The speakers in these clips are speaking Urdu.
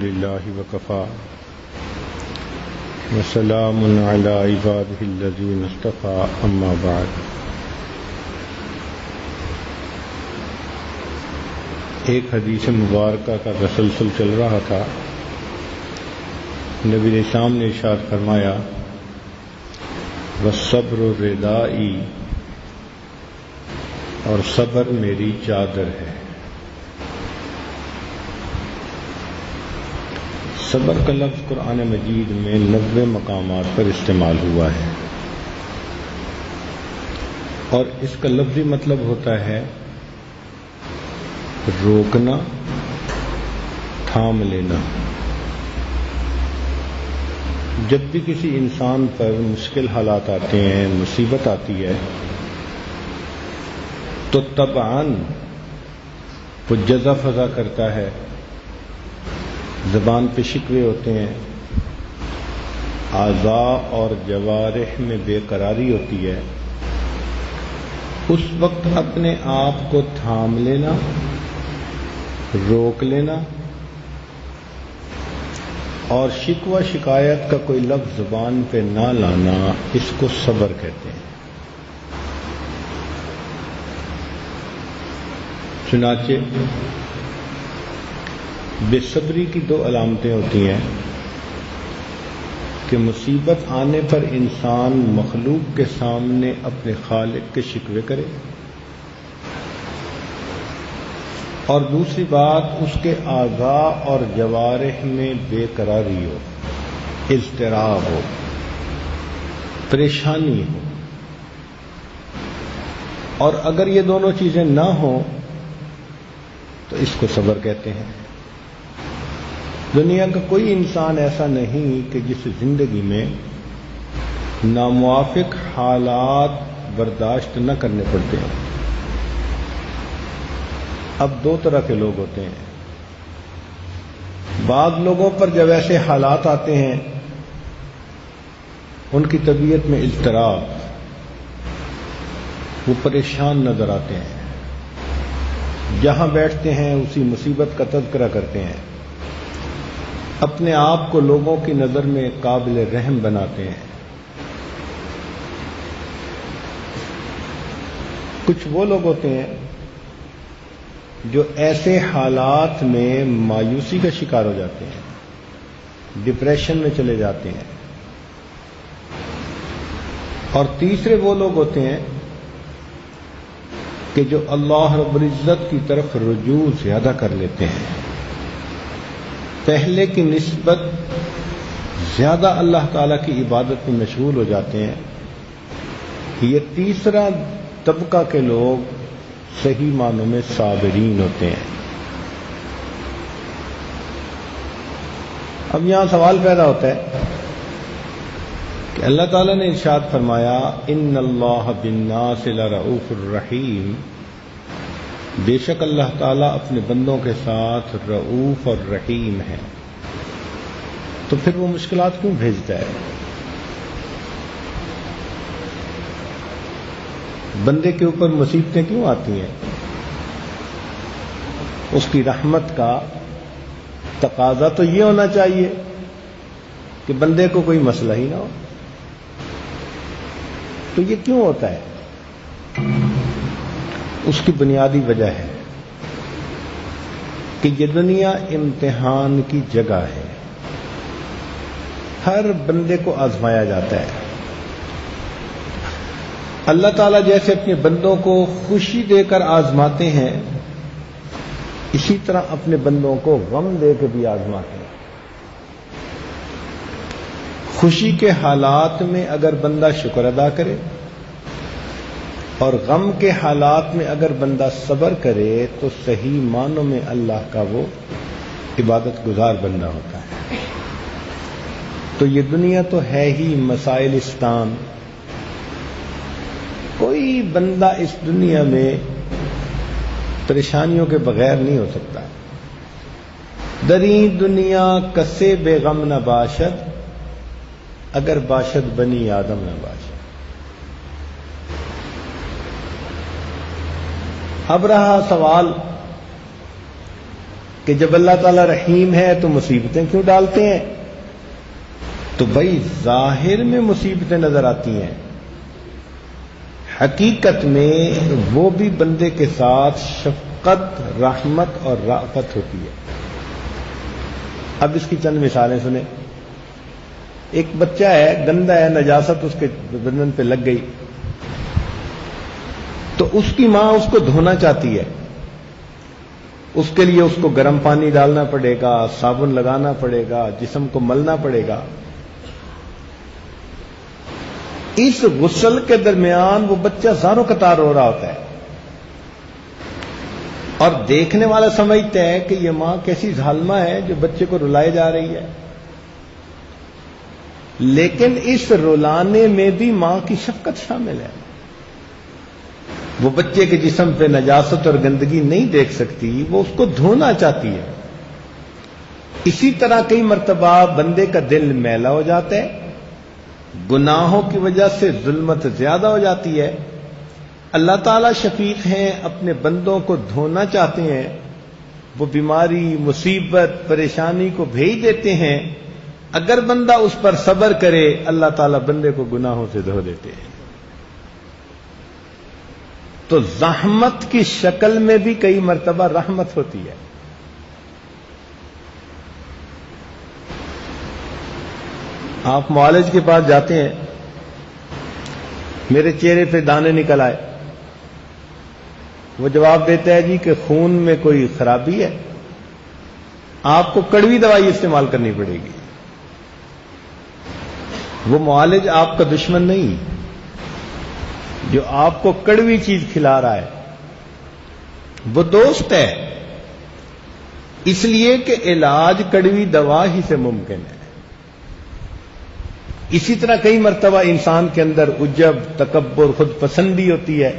للہ وکفا وسلام علی عبادہ الذین اصطفی اما بعد۔ ایک حدیث مبارکہ کا تسلسل چل رہا تھا۔ نبی اسلام نے ارشاد فرمایا والصبر ردائی، اور صبر میری چادر ہے۔ صبر کا لفظ قرآن مجید میں 90 مقامات پر استعمال ہوا ہے، اور اس کا لفظی مطلب ہوتا ہے روکنا، تھام لینا۔ جب بھی کسی انسان پر مشکل حالات آتے ہیں، مصیبت آتی ہے، تو طبعاً وہ جزا فضا کرتا ہے، زبان پہ شکوے ہوتے ہیں، اعضاء اور جوارح میں بے قراری ہوتی ہے۔ اس وقت اپنے آپ کو تھام لینا، روک لینا، اور شکوہ شکایت کا کوئی لفظ زبان پہ نہ لانا، اس کو صبر کہتے ہیں۔ چنانچہ بے صبری کی 2 علامتیں ہوتی ہیں کہ مصیبت آنے پر انسان مخلوق کے سامنے اپنے خالق کے شکوے کرے، اور دوسری بات اس کے اعضاء اور جوارح میں بے قراری ہو، اضطراب ہو، پریشانی ہو۔ اور اگر یہ دونوں چیزیں نہ ہوں تو اس کو صبر کہتے ہیں۔ دنیا کا کوئی انسان ایسا نہیں کہ جس زندگی میں ناموافق حالات برداشت نہ کرنے پڑتے ہیں۔ اب 2 طرح کے لوگ ہوتے ہیں۔ بعض لوگوں پر جب ایسے حالات آتے ہیں، ان کی طبیعت میں اضطراب، وہ پریشان نظر آتے ہیں، جہاں بیٹھتے ہیں اسی مصیبت کا تذکرہ کرتے ہیں، اپنے آپ کو لوگوں کی نظر میں قابل رحم بناتے ہیں۔ کچھ وہ لوگ ہوتے ہیں جو ایسے حالات میں مایوسی کا شکار ہو جاتے ہیں، ڈپریشن میں چلے جاتے ہیں۔ اور تیسرے وہ لوگ ہوتے ہیں کہ جو اللہ رب العزت کی طرف رجوع زیادہ کر لیتے ہیں، پہلے کی نسبت زیادہ اللہ تعالی کی عبادت میں مشغول ہو جاتے ہیں۔ یہ تیسرا طبقہ کے لوگ صحیح معنوں میں صابرین ہوتے ہیں۔ اب یہاں سوال پیدا ہوتا ہے کہ اللہ تعالیٰ نے ارشاد فرمایا ان اللہ بالناس لرؤوف الرحیم، بے شک اللہ تعالیٰ اپنے بندوں کے ساتھ رؤوف اور رحیم ہے، تو پھر وہ مشکلات کیوں بھیجتا ہے؟ بندے کے اوپر مصیبتیں کیوں آتی ہیں؟ اس کی رحمت کا تقاضا تو یہ ہونا چاہیے کہ بندے کو کوئی مسئلہ ہی نہ ہو، تو یہ کیوں ہوتا ہے؟ اس کی بنیادی وجہ ہے کہ یہ دنیا امتحان کی جگہ ہے، ہر بندے کو آزمایا جاتا ہے۔ اللہ تعالیٰ جیسے اپنے بندوں کو خوشی دے کر آزماتے ہیں، اسی طرح اپنے بندوں کو غم دے کے بھی آزماتے ہیں۔ خوشی کے حالات میں اگر بندہ شکر ادا کرے، اور غم کے حالات میں اگر بندہ صبر کرے، تو صحیح معنوں میں اللہ کا وہ عبادت گزار بندہ ہوتا ہے۔ تو یہ دنیا تو ہے ہی مسائلستان، کوئی بندہ اس دنیا میں پریشانیوں کے بغیر نہیں ہو سکتا۔ دری دنیا کسے بے غم نہ باشد، اگر باشد بنی آدم نہ باشد۔ اب رہا سوال کہ جب اللہ تعالیٰ رحیم ہے تو مصیبتیں کیوں ڈالتے ہیں؟ تو بھائی ظاہر میں مصیبتیں نظر آتی ہیں، حقیقت میں وہ بھی بندے کے ساتھ شفقت، رحمت اور رأفت ہوتی ہے۔ اب اس کی چند مثالیں سنیں۔ ایک بچہ ہے، گندا ہے، نجاست اس کے بدن پہ لگ گئی، تو اس کی ماں اس کو دھونا چاہتی ہے، اس کے لیے اس کو گرم پانی ڈالنا پڑے گا، صابن لگانا پڑے گا، جسم کو ملنا پڑے گا۔ اس غسل کے درمیان وہ بچہ زاروں قطار رو رہا ہوتا ہے، اور دیکھنے والا سمجھتا ہے کہ یہ ماں کیسی ظالمہ ہے جو بچے کو رلائے جا رہی ہے، لیکن اس رلانے میں بھی ماں کی شفقت شامل ہے۔ وہ بچے کے جسم پہ نجاست اور گندگی نہیں دیکھ سکتی، وہ اس کو دھونا چاہتی ہے۔ اسی طرح کئی مرتبہ بندے کا دل میلا ہو جاتا ہے، گناہوں کی وجہ سے ظلمت زیادہ ہو جاتی ہے، اللہ تعالیٰ شفیق ہیں، اپنے بندوں کو دھونا چاہتے ہیں، وہ بیماری، مصیبت، پریشانی کو بھیج دیتے ہیں، اگر بندہ اس پر صبر کرے اللہ تعالیٰ بندے کو گناہوں سے دھو دیتے ہیں۔ تو زحمت کی شکل میں بھی کئی مرتبہ رحمت ہوتی ہے۔ آپ معالج کے پاس جاتے ہیں، میرے چہرے پہ دانے نکل آئے، وہ جواب دیتا ہے جی کہ خون میں کوئی خرابی ہے، آپ کو کڑوی دوائی استعمال کرنی پڑے گی۔ وہ معالج آپ کا دشمن نہیں، جو آپ کو کڑوی چیز کھلا رہا ہے وہ دوست ہے، اس لیے کہ علاج کڑوی دوا ہی سے ممکن ہے۔ اسی طرح کئی مرتبہ انسان کے اندر عجب، تکبر، خود پسندی ہوتی ہے،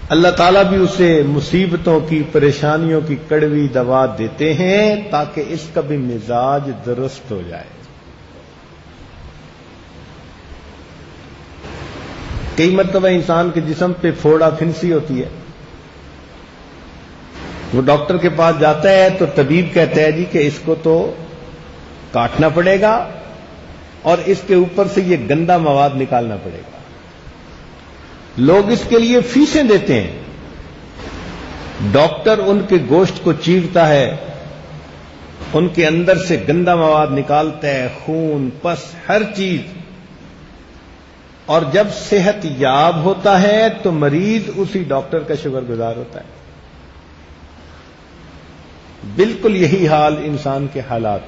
اللہ تعالیٰ بھی اسے مصیبتوں کی، پریشانیوں کی کڑوی دوا دیتے ہیں تاکہ اس کا بھی مزاج درست ہو جائے۔ کئی مرتبہ انسان کے جسم پہ پھوڑا پھنسی ہوتی ہے، وہ ڈاکٹر کے پاس جاتا ہے تو طبیب کہتا ہے جی کہ اس کو تو کاٹنا پڑے گا اور اس کے اوپر سے یہ گندا مواد نکالنا پڑے گا۔ لوگ اس کے لیے فیسیں دیتے ہیں، ڈاکٹر ان کے گوشت کو چیرتا ہے، ان کے اندر سے گندا مواد نکالتا ہے، خون، پس، ہر چیز، اور جب صحت یاب ہوتا ہے تو مریض اسی ڈاکٹر کا شکر گزار ہوتا ہے۔ بالکل یہی حال انسان کے حالات،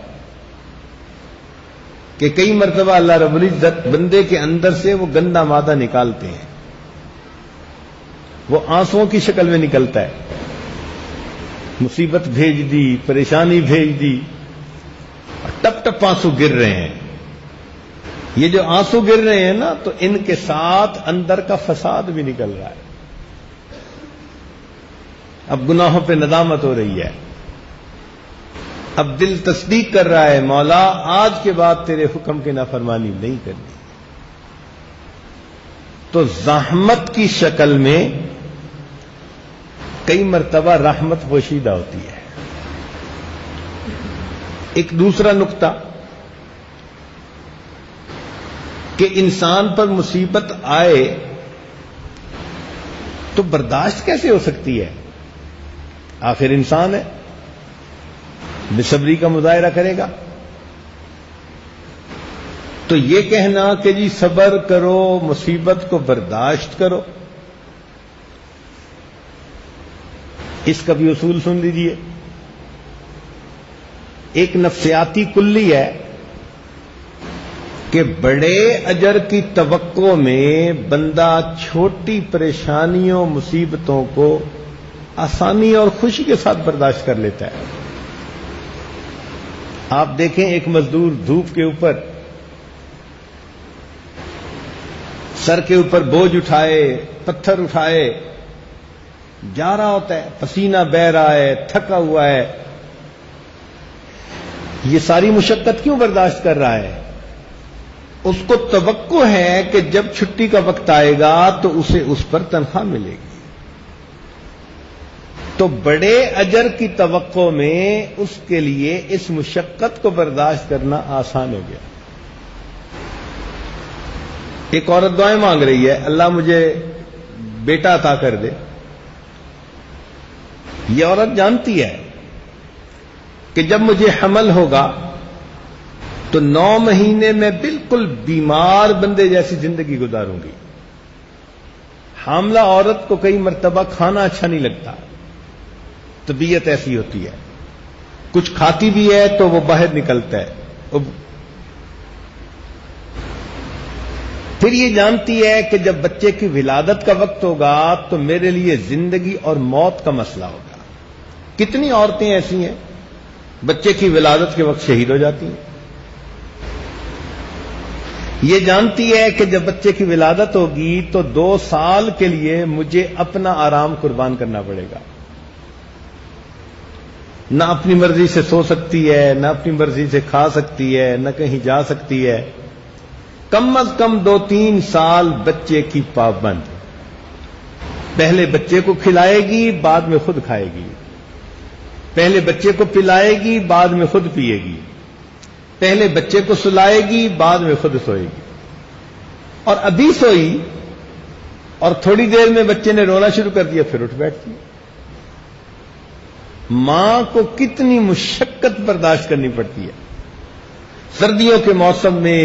کہ کئی مرتبہ اللہ رب العزت بندے کے اندر سے وہ گندا مادہ نکالتے ہیں، وہ آنسوؤں کی شکل میں نکلتا ہے، مصیبت بھیج دی، پریشانی بھیج دی، ٹپ ٹپ آنسو گر رہے ہیں۔ یہ جو آنسو گر رہے ہیں نا، تو ان کے ساتھ اندر کا فساد بھی نکل رہا ہے۔ اب گناہوں پہ ندامت ہو رہی ہے، اب دل تصدیق کر رہا ہے مولا آج کے بعد تیرے حکم کی نافرمانی نہیں کرنی۔ تو زحمت کی شکل میں کئی مرتبہ رحمت پوشیدہ ہوتی ہے۔ ایک دوسرا نقطہ کہ انسان پر مصیبت آئے تو برداشت کیسے ہو سکتی ہے؟ آخر انسان ہے، بے صبری کا مظاہرہ کرے گا۔ تو یہ کہنا کہ جی صبر کرو، مصیبت کو برداشت کرو، اس کا بھی اصول سن لیجیے۔ ایک نفسیاتی کلی ہے کہ بڑے اجر کی توقع میں بندہ چھوٹی پریشانیوں، مصیبتوں کو آسانی اور خوشی کے ساتھ برداشت کر لیتا ہے۔ آپ دیکھیں ایک مزدور دھوپ کے اوپر سر کے اوپر بوجھ اٹھائے، پتھر اٹھائے جا رہا ہوتا ہے، پسینہ بہہ رہا ہے، تھکا ہوا ہے، یہ ساری مشقت کیوں برداشت کر رہا ہے؟ اس کو توقع ہے کہ جب چھٹی کا وقت آئے گا تو اسے اس پر تنخواہ ملے گی۔ تو بڑے اجر کی توقع میں اس کے لیے اس مشقت کو برداشت کرنا آسان ہو گیا. ایک عورت دعائیں مانگ رہی ہے, اللہ مجھے بیٹا عطا کر دے. یہ عورت جانتی ہے کہ جب مجھے حمل ہوگا تو 9 مہینے میں بالکل بیمار بندے جیسی زندگی گزاروں گی. حاملہ عورت کو کئی مرتبہ کھانا اچھا نہیں لگتا, طبیعت ایسی ہوتی ہے, کچھ کھاتی بھی ہے تو وہ باہر نکلتا ہے. پھر یہ جانتی ہے کہ جب بچے کی ولادت کا وقت ہوگا تو میرے لیے زندگی اور موت کا مسئلہ ہوگا. کتنی عورتیں ایسی ہیں بچے کی ولادت کے وقت شہید ہو جاتی ہیں. یہ جانتی ہے کہ جب بچے کی ولادت ہوگی تو 2 سال کے لیے مجھے اپنا آرام قربان کرنا پڑے گا. نہ اپنی مرضی سے سو سکتی ہے, نہ اپنی مرضی سے کھا سکتی ہے, نہ کہیں جا سکتی ہے. کم از کم 2-3 سال بچے کی پابند. پہلے بچے کو کھلائے گی, بعد میں خود کھائے گی. پہلے بچے کو پلائے گی, بعد میں خود پیے گی. پہلے بچے کو سلائے گی, بعد میں خود سوئے گی. اور ابھی سوئی اور تھوڑی دیر میں بچے نے رونا شروع کر دیا, پھر اٹھ بیٹھتی. ماں کو کتنی مشقت برداشت کرنی پڑتی ہے. سردیوں کے موسم میں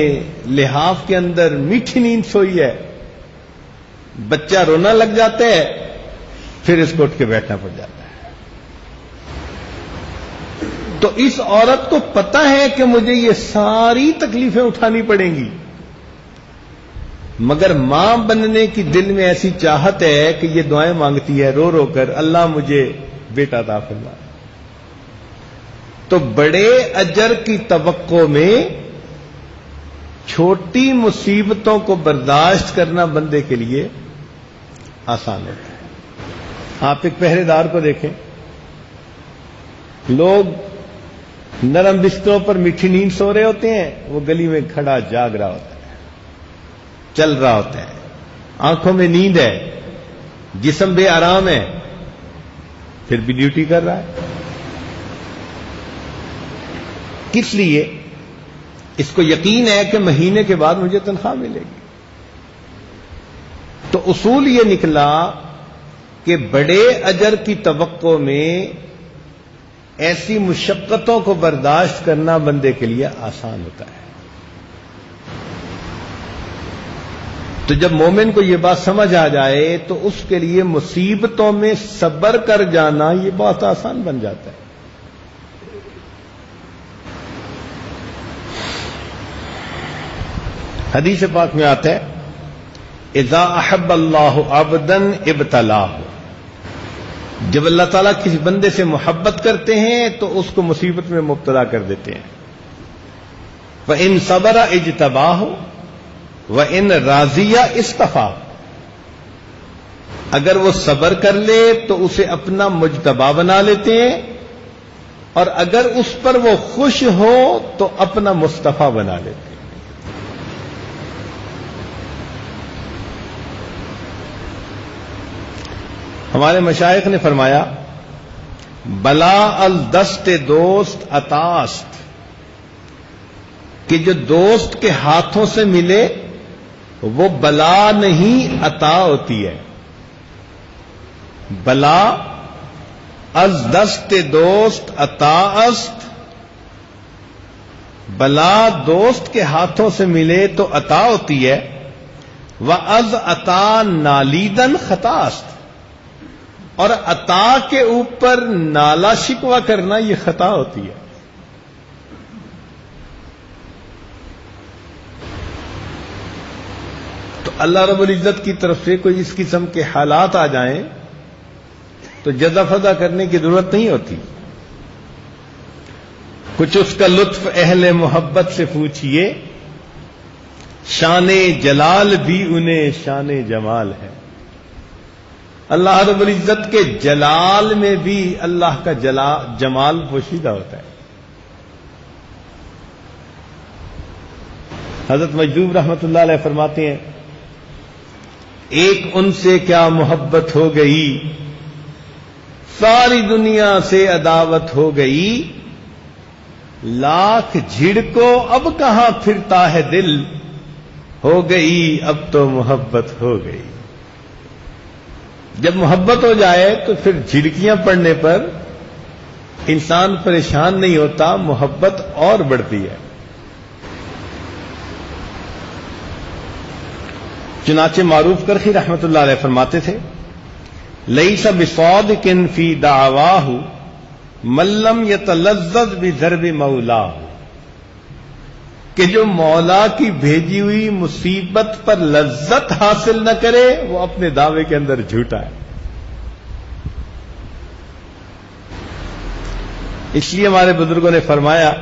لحاف کے اندر میٹھی نیند سوئی ہے, بچہ رونا لگ جاتا ہے, پھر اس کو اٹھ کے بیٹھنا پڑ جاتا ہے. تو اس عورت کو پتا ہے کہ مجھے یہ ساری تکلیفیں اٹھانی پڑیں گی, مگر ماں بننے کی دل میں ایسی چاہت ہے کہ یہ دعائیں مانگتی ہے رو رو کر, اللہ مجھے بیٹا عطا فرما. تو بڑے اجر کی توقع میں چھوٹی مصیبتوں کو برداشت کرنا بندے کے لیے آسان ہوتا ہے. آپ ایک پہرے دار کو دیکھیں, لوگ نرم بستروں پر میٹھی نیند سو رہے ہوتے ہیں, وہ گلی میں کھڑا جاگ رہا ہوتا ہے, چل رہا ہوتا ہے, آنکھوں میں نیند ہے, جسم بے آرام ہے, پھر بھی ڈیوٹی کر رہا ہے. کس لیے؟ اس کو یقین ہے کہ مہینے کے بعد مجھے تنخواہ ملے گی. تو اصول یہ نکلا کہ بڑے اجر کی توقع میں ایسی مشقتوں کو برداشت کرنا بندے کے لیے آسان ہوتا ہے. تو جب مومن کو یہ بات سمجھ آ جائے تو اس کے لیے مصیبتوں میں صبر کر جانا یہ بہت آسان بن جاتا ہے. حدیث پاک میں آتا ہے, اذا احب اللہ عبدا ابتلاہ, جب اللہ تعالیٰ کسی بندے سے محبت کرتے ہیں تو اس کو مصیبت میں مبتلا کر دیتے ہیں. وَإِن صَبَرَ اجْتَبَاهُ وَإِن رَاضِيَ اصْطَفَاهُ, اگر وہ صبر کر لے تو اسے اپنا مجتبی بنا لیتے ہیں, اور اگر اس پر وہ خوش ہو تو اپنا مصطفیٰ بنا لیتے ہیں. ہمارے مشائخ نے فرمایا, بلا الدست دوست عطاست, کہ جو دوست کے ہاتھوں سے ملے وہ بلا نہیں عطا ہوتی ہے. بلا از دست دوست عطا است, بلا دوست کے ہاتھوں سے ملے تو عطا ہوتی ہے. وَأَذْ عطا نالیدن خطا است, اور عطا کے اوپر نالا شکوہ کرنا یہ خطا ہوتی ہے. تو اللہ رب العزت کی طرف سے کوئی اس قسم کے حالات آ جائیں تو جزا فضا کرنے کی ضرورت نہیں ہوتی. کچھ اس کا لطف اہل محبت سے پوچھئے, شان جلال بھی انہیں شان جمال ہے. اللہ رب العزت کے جلال میں بھی اللہ کا جمال پوشیدہ ہوتا ہے. حضرت مجذوب رحمت اللہ علیہ فرماتے ہیں, ایک ان سے کیا محبت ہو گئی, ساری دنیا سے عداوت ہو گئی، لاکھ جھڑکو اب کہاں پھرتا ہے دل، ہو گئی اب تو محبت ہو گئی۔ جب محبت ہو جائے تو پھر جھڑکیاں پڑنے پر انسان پریشان نہیں ہوتا، محبت اور بڑھتی ہے۔ چنانچہ معروف کرخی رحمت اللہ علیہ فرماتے تھے، لیس بصادق فی دعواہ من لم یتلذذ بضرب مولاه، کہ جو مولا کی بھیجی ہوئی مصیبت پر لذت حاصل نہ کرے وہ اپنے دعوے کے اندر جھوٹا ہے۔ اس لیے ہمارے بزرگوں نے فرمایا،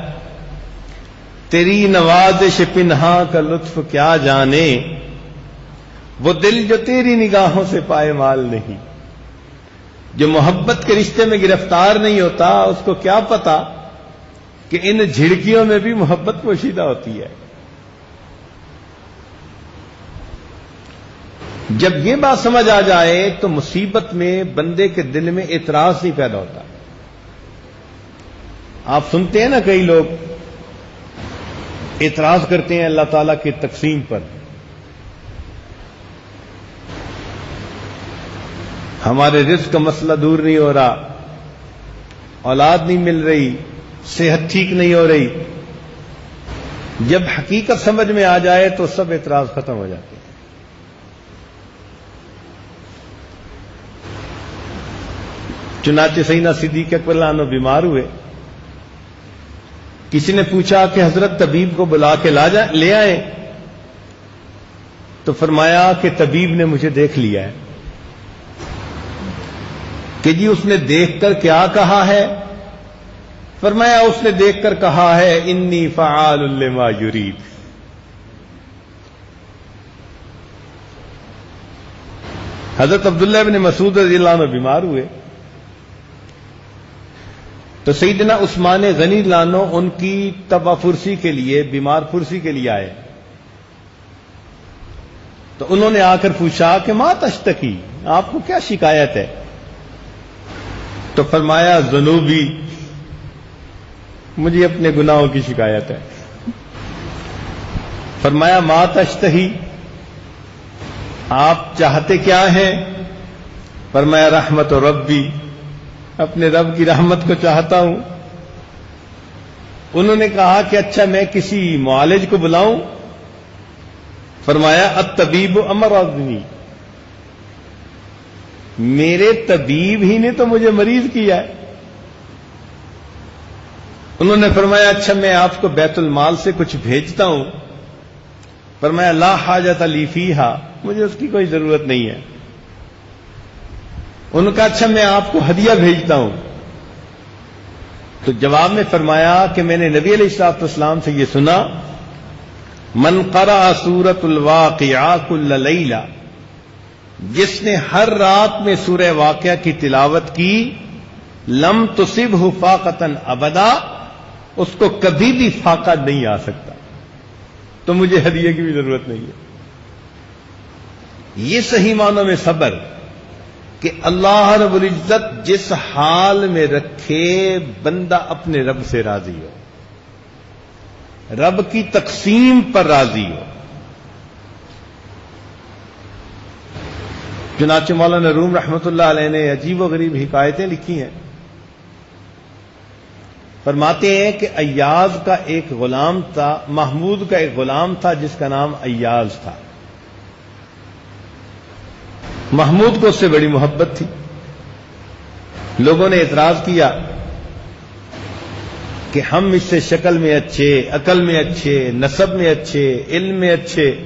تیری نوازش پنہاں کا لطف کیا جانے، وہ دل جو تیری نگاہوں سے پائے مال نہیں۔ جو محبت کے رشتے میں گرفتار نہیں ہوتا اس کو کیا پتا کہ ان جھڑکیوں میں بھی محبت پوشیدہ ہوتی ہے۔ جب یہ بات سمجھ آ جائے تو مصیبت میں بندے کے دل میں اعتراض نہیں پیدا ہوتا۔ آپ سنتے ہیں نا کئی لوگ اعتراض کرتے ہیں اللہ تعالیٰ کی تقسیم پر، ہمارے رزق کا مسئلہ دور نہیں ہو رہا، اولاد نہیں مل رہی، صحت ٹھیک نہیں ہو رہی۔ جب حقیقت سمجھ میں آ جائے تو سب اعتراض ختم ہو جاتے ہیں۔ چنانچہ سیدنا صدیق اکبر رضی اللہ عنہ بیمار ہوئے، کسی نے پوچھا کہ حضرت طبیب کو بلا کے لے آئیں، تو فرمایا کہ طبیب نے مجھے دیکھ لیا ہے۔ کہ جی اس نے دیکھ کر کیا کہا ہے؟ فرمایا اس نے دیکھ کر کہا ہے انی فعال لما یرید۔ حضرت عبداللہ بن مسعود رضی اللہ عنہ بیمار ہوئے تو سیدنا عثمان غنی رضی اللہ عنہ ان کی تبع پرسی کے لیے، بیمار پرسی کے لیے آئے، تو انہوں نے آ کر پوچھا کہ ما تشتکی، آپ کو کیا شکایت ہے؟ تو فرمایا ذنوبی، مجھے اپنے گناہوں کی شکایت ہے۔ فرمایا ما تشتہی، آپ چاہتے کیا ہیں؟ فرمایا رحمت ربی، اپنے رب کی رحمت کو چاہتا ہوں۔ انہوں نے کہا کہ اچھا میں کسی معالج کو بلاؤں؟ فرمایا الطبیب امرضنی، میرے طبیب ہی نے تو مجھے مریض کیا ہے۔ انہوں نے فرمایا اچھا میں آپ کو بیت المال سے کچھ بھیجتا ہوں۔ فرمایا لا حاجت لی فیہا، مجھے اس کی کوئی ضرورت نہیں ہے۔ ان کا اچھا میں آپ کو ہدیہ بھیجتا ہوں۔ تو جواب میں فرمایا کہ میں نے نبی علیہ الصلوۃ والسلام سے یہ سنا، من قرأ سورۃ الواقعہ کل لیلہ، جس نے ہر رات میں سورہ واقعہ کی تلاوت کی، لم تصبہ فاقۃ ابدا، اس کو کبھی بھی فاقہ نہیں آ سکتا۔ تو مجھے ہدیے کی بھی ضرورت نہیں ہے۔ یہ صحیح معنوں میں صبر، کہ اللہ رب العزت جس حال میں رکھے بندہ اپنے رب سے راضی ہو، رب کی تقسیم پر راضی ہو۔ چنانچہ مولانا روم رحمۃ اللہ علیہ نے عجیب و غریب حکایتیں لکھی ہیں۔ فرماتے ہیں کہ ایاز کا ایک غلام تھا، محمود کا ایک غلام تھا جس کا نام ایاز تھا۔ محمود کو اس سے بڑی محبت تھی۔ لوگوں نے اعتراض کیا کہ ہم اس سے شکل میں اچھے، عقل میں اچھے، نسب میں اچھے، علم میں اچھے،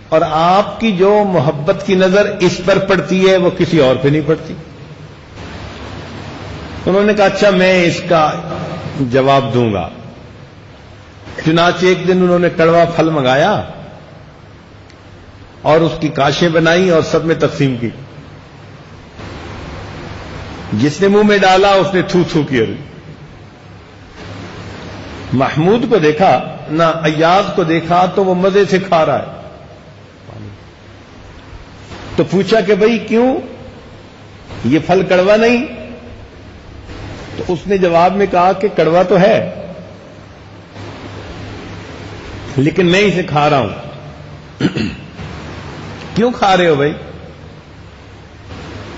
اور آپ کی جو محبت کی نظر اس پر پڑتی ہے وہ کسی اور پہ نہیں پڑتی۔ انہوں نے کہا اچھا میں اس کا جواب دوں گا۔ چنانچہ ایک دن انہوں نے کڑوا پھل منگایا اور اس کی کاشیں بنائی اور سب میں تقسیم کی۔ جس نے منہ میں ڈالا اس نے تھو تھو کی۔ محمود کو دیکھا نہ ایاز کو دیکھا تو وہ مزے سے کھا رہا ہے۔ تو پوچھا کہ بھئی کیوں؟ یہ پھل کڑوا نہیں؟ تو اس نے جواب میں کہا کہ کڑوا تو ہے لیکن میں اسے کھا رہا ہوں۔ کیوں کھا رہے ہو بھائی؟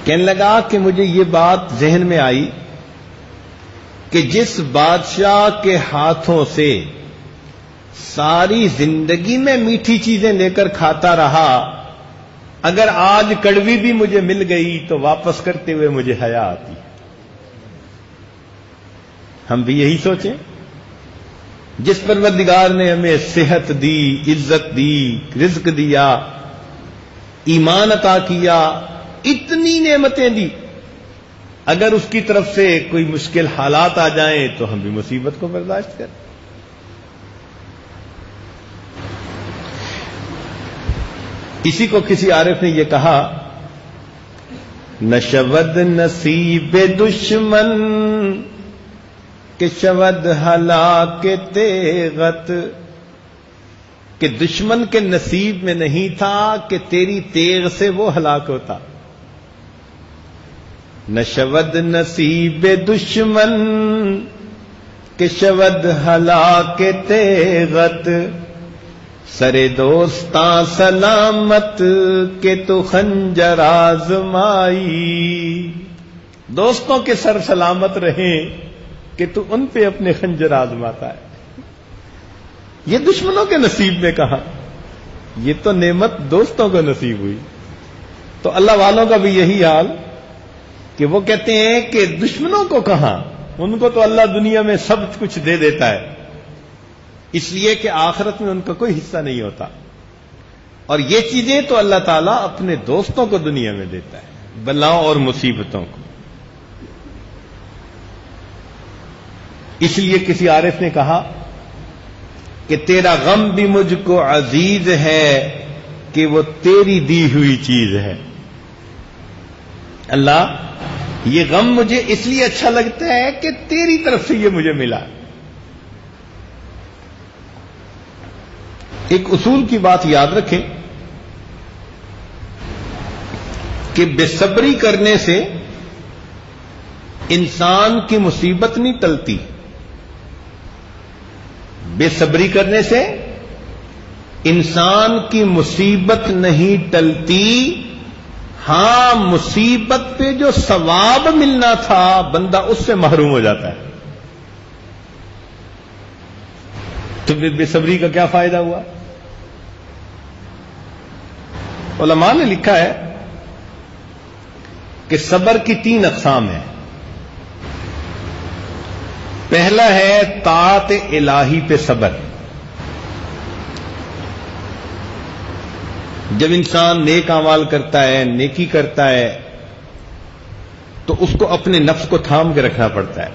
کہنے لگا کہ مجھے یہ بات ذہن میں آئی کہ جس بادشاہ کے ہاتھوں سے ساری زندگی میں میٹھی چیزیں لے کر کھاتا رہا، اگر آج کڑوی بھی مجھے مل گئی تو واپس کرتے ہوئے مجھے حیا آتی۔ ہم بھی یہی سوچیں، جس پروردگار نے ہمیں صحت دی، عزت دی، رزق دیا، ایمان عطا کیا، اتنی نعمتیں دی، اگر اس کی طرف سے کوئی مشکل حالات آ جائیں تو ہم بھی مصیبت کو برداشت کریں۔ اسی کو کسی عارف نے یہ کہا، نشود نصیب دشمن کہ شود ہلاک تیغت، کہ دشمن کے نصیب میں نہیں تھا کہ تیری تیغ سے وہ ہلاک ہوتا۔ نشود نصیب دشمن کہ شود ہلاک تیغت، سرے دوستاں سلامت کہ تو خنجر آزمائی، دوستوں کے سر سلامت رہیں کہ تو ان پہ اپنے خنجر آزماتا ہے۔ یہ دشمنوں کے نصیب میں کہا، یہ تو نعمت دوستوں کو نصیب ہوئی۔ تو اللہ والوں کا بھی یہی حال کہ وہ کہتے ہیں کہ دشمنوں کو کہاں، ان کو تو اللہ دنیا میں سب کچھ دے دیتا ہے، اس لیے کہ آخرت میں ان کا کوئی حصہ نہیں ہوتا، اور یہ چیزیں تو اللہ تعالیٰ اپنے دوستوں کو دنیا میں دیتا ہے، بلاؤں اور مصیبتوں کو۔ اس لیے کسی عارف نے کہا کہ تیرا غم بھی مجھ کو عزیز ہے کہ وہ تیری دی ہوئی چیز ہے۔ اللہ، یہ غم مجھے اس لیے اچھا لگتا ہے کہ تیری طرف سے یہ مجھے ملا۔ ایک اصول کی بات یاد رکھیں کہ بے صبری کرنے سے انسان کی مصیبت نہیں ٹلتی، بے صبری کرنے سے انسان کی مصیبت نہیں ٹلتی، ہاں مصیبت پہ جو ثواب ملنا تھا بندہ اس سے محروم ہو جاتا ہے۔ تو بے صبری کا کیا فائدہ ہوا؟ علماء نے لکھا ہے کہ صبر کی 3 اقسام ہیں۔ پہلا ہے طاعت الہی پہ صبر، جب انسان نیک اعمال کرتا ہے، نیکی کرتا ہے، تو اس کو اپنے نفس کو تھام کے رکھنا پڑتا ہے۔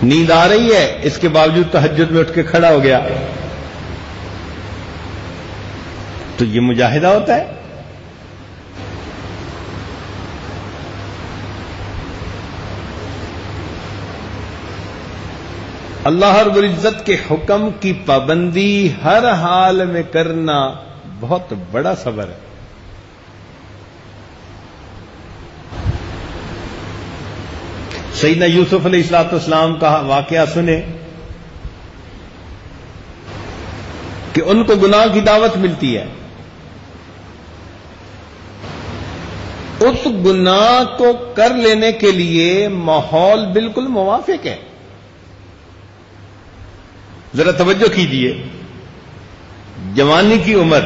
نیند آ رہی ہے، اس کے باوجود تہجد میں اٹھ کے کھڑا ہو گیا، تو یہ مجاہدہ ہوتا ہے۔ اللہ رب العزت کے حکم کی پابندی ہر حال میں کرنا بہت بڑا صبر ہے۔ سیدنا یوسف علیہ الصلوۃ والسلام کا واقعہ سنیں کہ ان کو گناہ کی دعوت ملتی ہے، اس گناہ کو کر لینے کے لیے ماحول بالکل موافق ہے۔ ذرا توجہ کیجئے، جوانی کی عمر،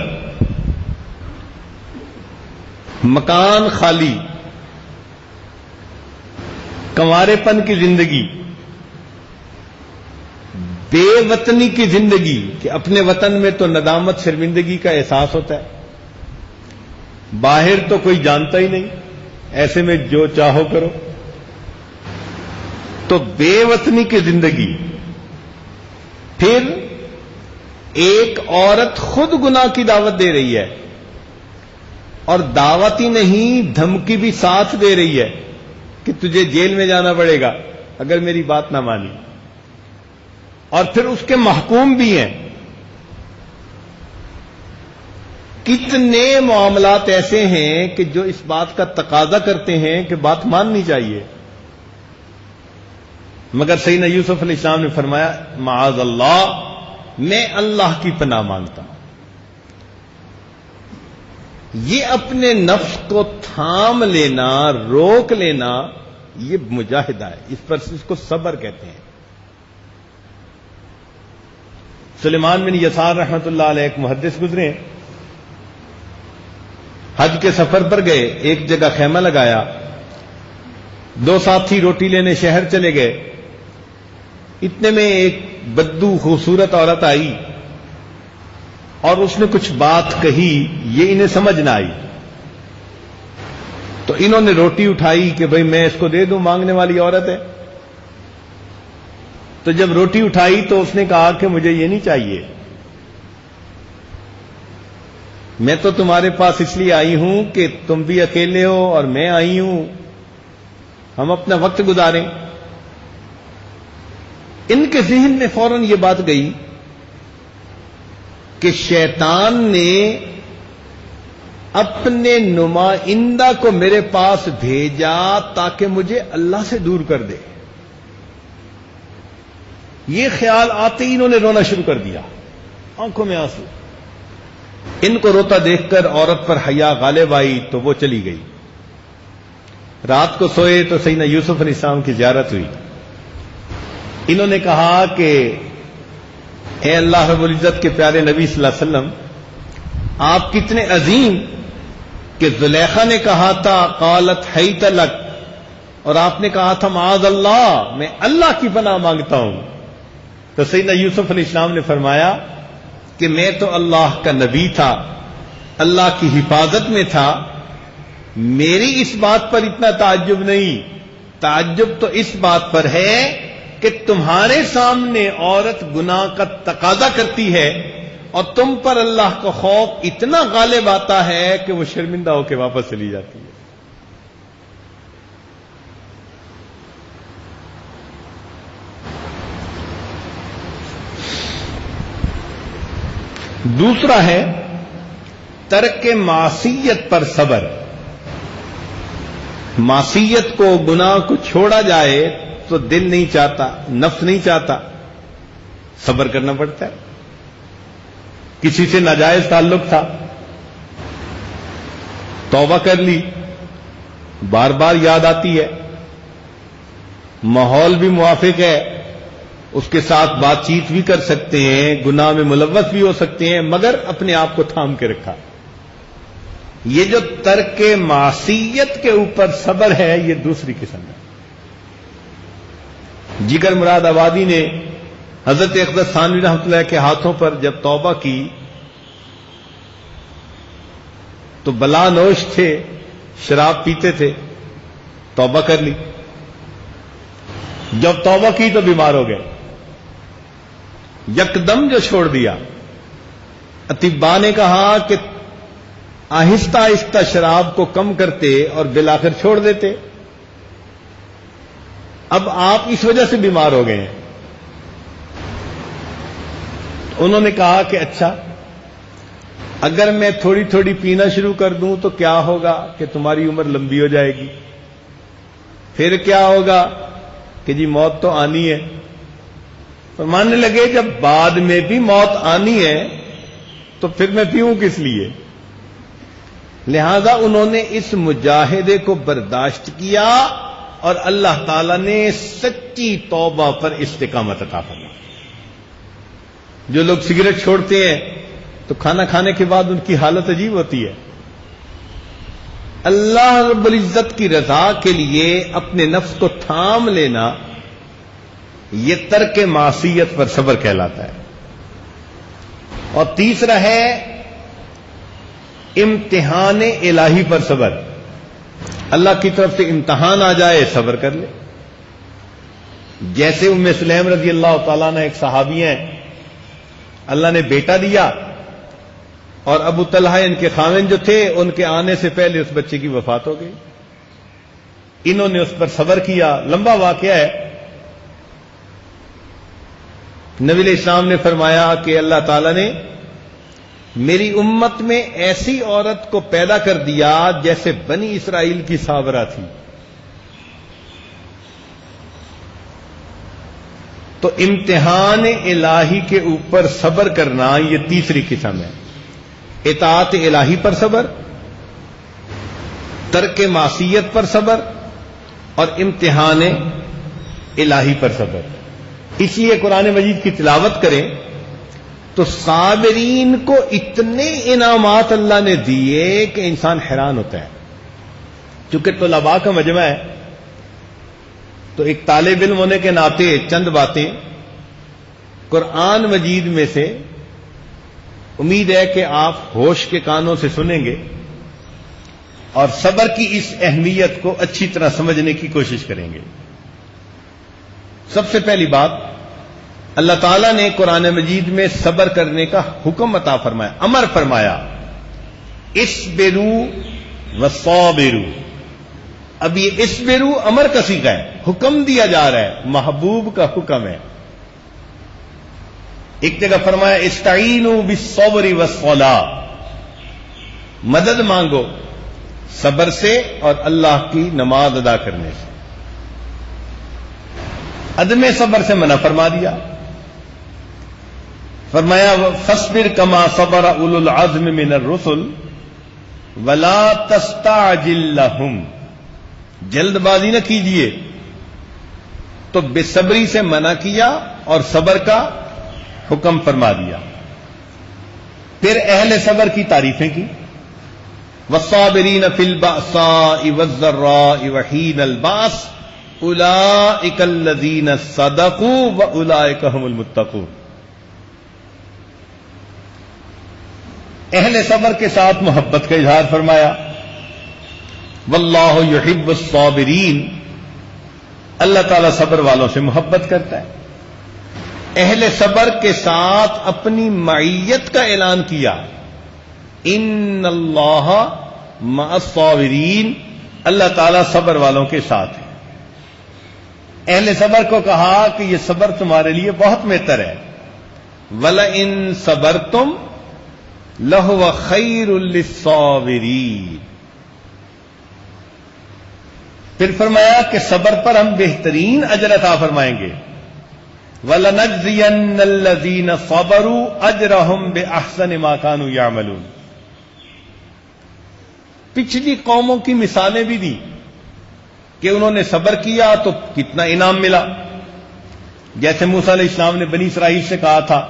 مکان خالی، کنوارے پن کی زندگی، بے وطنی کی زندگی کہ اپنے وطن میں تو ندامت شرمندگی کا احساس ہوتا ہے، باہر تو کوئی جانتا ہی نہیں، ایسے میں جو چاہو کرو، تو بے وطنی کی زندگی۔ پھر ایک عورت خود گناہ کی دعوت دے رہی ہے، اور دعوت ہی نہیں دھمکی بھی ساتھ دے رہی ہے کہ تجھے جیل میں جانا پڑے گا اگر میری بات نہ مانی، اور پھر اس کے محکوم بھی ہیں۔ کتنے معاملات ایسے ہیں کہ جو اس بات کا تقاضا کرتے ہیں کہ بات ماننی چاہیے، مگر سیدنا یوسف علیہ السلام نے فرمایا معاذ اللہ، میں اللہ کی پناہ مانگتا ہوں۔ یہ اپنے نفس کو تھام لینا، روک لینا، یہ مجاہدہ ہے، اس کو صبر کہتے ہیں۔ سلیمان بن یسار رحمۃ اللہ علیہ ایک محدث گزرے، حج کے سفر پر گئے، ایک جگہ خیمہ لگایا، دو ساتھی روٹی لینے شہر چلے گئے، اتنے میں ایک بدو خوبصورت عورت آئی اور اس نے کچھ بات کہی، یہ انہیں سمجھ نہ آئی، تو انہوں نے روٹی اٹھائی کہ بھئی میں اس کو دے دوں، مانگنے والی عورت ہے۔ تو جب روٹی اٹھائی تو اس نے کہا کہ مجھے یہ نہیں چاہیے، میں تو تمہارے پاس اس لیے آئی ہوں کہ تم بھی اکیلے ہو اور میں آئی ہوں، ہم اپنا وقت گزاریں۔ ان کے ذہن میں فوراً یہ بات گئی کہ شیطان نے اپنے نمائندہ کو میرے پاس بھیجا تاکہ مجھے اللہ سے دور کر دے۔ یہ خیال آتے ہی انہوں نے رونا شروع کر دیا، آنکھوں میں آنسو۔ ان کو روتا دیکھ کر عورت پر حیا غالب آئی تو وہ چلی گئی۔ رات کو سوئے تو سیدنا یوسف علیہ السلام کی زیارت ہوئی۔ انہوں نے کہا کہ اے اللہ رب العزت کے پیارے نبی صلی اللہ علیہ وسلم، آپ کتنے عظیم کہ زلیخا نے کہا تھا قالت حیت لک، اور آپ نے کہا تھا معاذ اللہ، میں اللہ کی پناہ مانگتا ہوں۔ تو سیدنا یوسف علیہ السلام نے فرمایا کہ میں تو اللہ کا نبی تھا، اللہ کی حفاظت میں تھا، میری اس بات پر اتنا تعجب نہیں، تعجب تو اس بات پر ہے کہ تمہارے سامنے عورت گناہ کا تقاضا کرتی ہے اور تم پر اللہ کا خوف اتنا غالب آتا ہے کہ وہ شرمندہ ہو کے واپس چلی جاتی ہے۔ دوسرا ہے ترک معصیت پر صبر۔ معصیت کو، گناہ کو چھوڑا جائے تو دل نہیں چاہتا، نفس نہیں چاہتا، صبر کرنا پڑتا ہے۔ کسی سے ناجائز تعلق تھا، توبہ کر لی، بار بار یاد آتی ہے، ماحول بھی موافق ہے، اس کے ساتھ بات چیت بھی کر سکتے ہیں، گناہ میں ملوث بھی ہو سکتے ہیں، مگر اپنے آپ کو تھام کے رکھا۔ یہ جو ترک معصیت کے اوپر صبر ہے، یہ دوسری قسم ہے۔ جگر مراد آبادی نے حضرت اقدس ثانوی رحمۃ اللہ کے ہاتھوں پر جب توبہ کی تو بلا نوش تھے، شراب پیتے تھے، توبہ کر لی، جب توبہ کی تو بیمار ہو گئے، یکدم جو چھوڑ دیا۔ اطباء نے کہا کہ آہستہ آہستہ شراب کو کم کرتے اور بالآخر چھوڑ دیتے، اب آپ اس وجہ سے بیمار ہو گئے ہیں۔ انہوں نے کہا کہ اچھا، اگر میں تھوڑی تھوڑی پینا شروع کر دوں تو کیا ہوگا کہ تمہاری عمر لمبی ہو جائے گی، پھر کیا ہوگا کہ جی موت تو آنی ہے۔ تو ماننے لگے جب بعد میں بھی موت آنی ہے تو پھر میں پیوں کس لیے؟ لہذا انہوں نے اس مجاہدے کو برداشت کیا اور اللہ تعالی نے سچی توبہ پر استقامت عطا فرمائی۔ جو لوگ سگریٹ چھوڑتے ہیں تو کھانا کھانے کے بعد ان کی حالت عجیب ہوتی ہے۔ اللہ رب العزت کی رضا کے لیے اپنے نفس کو تھام لینا، یہ ترک معصیت پر صبر کہلاتا ہے۔ اور تیسرا ہے امتحان الہی پر صبر۔ اللہ کی طرف سے امتحان آ جائے، صبر کر لے۔ جیسے ام سلیم رضی اللہ تعالیٰ نے، ایک صحابی ہیں، اللہ نے بیٹا دیا اور ابو طلحہ ان کے خاوند جو تھے ان کے آنے سے پہلے اس بچے کی وفات ہو گئی۔ انہوں نے اس پر صبر کیا، لمبا واقعہ ہے۔ نبی علیہ السلام نے فرمایا کہ اللہ تعالیٰ نے میری امت میں ایسی عورت کو پیدا کر دیا جیسے بنی اسرائیل کی ساورہ تھی. تو امتحان الہی کے اوپر صبر کرنا یہ تیسری قسم ہے. اطاعت الہی پر صبر، ترک معصیت پر صبر، اور امتحان الہی پر صبر. اس لیے قرآن مجید کی تلاوت کریں تو صابرین کو اتنے انعامات اللہ نے دیے کہ انسان حیران ہوتا ہے. چونکہ طلباء کا مجمع ہے تو ایک طالب علم ہونے کے ناطے چند باتیں قرآن مجید میں سے امید ہے کہ آپ ہوش کے کانوں سے سنیں گے اور صبر کی اس اہمیت کو اچھی طرح سمجھنے کی کوشش کریں گے. سب سے پہلی بات، اللہ تعالیٰ نے قرآن مجید میں صبر کرنے کا حکم عطا فرمایا، امر فرمایا، اصبروا وصابروا. اب یہ اصبروا امر کا صیغہ ہے، حکم دیا جا رہا ہے، محبوب کا حکم ہے. ایک جگہ فرمایا استعینوا بالصبر والصلاۃ، مدد مانگو صبر سے اور اللہ کی نماز ادا کرنے سے. عدم صبر سے منع فرما دیا، فرمایا فاصبر کما صبر اولو العزم من الرسل ولا تستعجل لهم، جلد بازی نہ کیجیے. تو بے صبری سے منع کیا اور صبر کا حکم فرما دیا. پھر اہل صبر کی تعریفیں کی، والصابرین فی البأساء والضراء وحین الباس اولئک الذین صدقوا واولئک هم المتقون. اہل صبر کے ساتھ محبت کا اظہار فرمایا، واللہ یحب الصابرین، اللہ تعالیٰ صبر والوں سے محبت کرتا ہے. اہل صبر کے ساتھ اپنی معیت کا اعلان کیا، ان اللہ مع الصابرین، اللہ تعالیٰ صبر والوں کے ساتھ ہے. اہل صبر کو کہا کہ یہ صبر تمہارے لیے بہت بہتر ہے، وَلَئِن صَبَرْتُمْ لَهُوَ خَيْرٌ لِلصَّابِرِينَ. پھر فرمایا کہ صبر پر ہم بہترین اجر عطا فرمائیں گے، وَلَنَجْزِيَنَّ الَّذِينَ صَبَرُوا أَجْرَهُمْ بِأَحْسَنِ مَا كَانُوا يَعْمَلُونَ. پچھلی قوموں کی مثالیں بھی دی کہ انہوں نے صبر کیا تو کتنا انعام ملا. جیسے موسیٰ علیہ السلام نے بنی اسرائیل سے کہا تھا،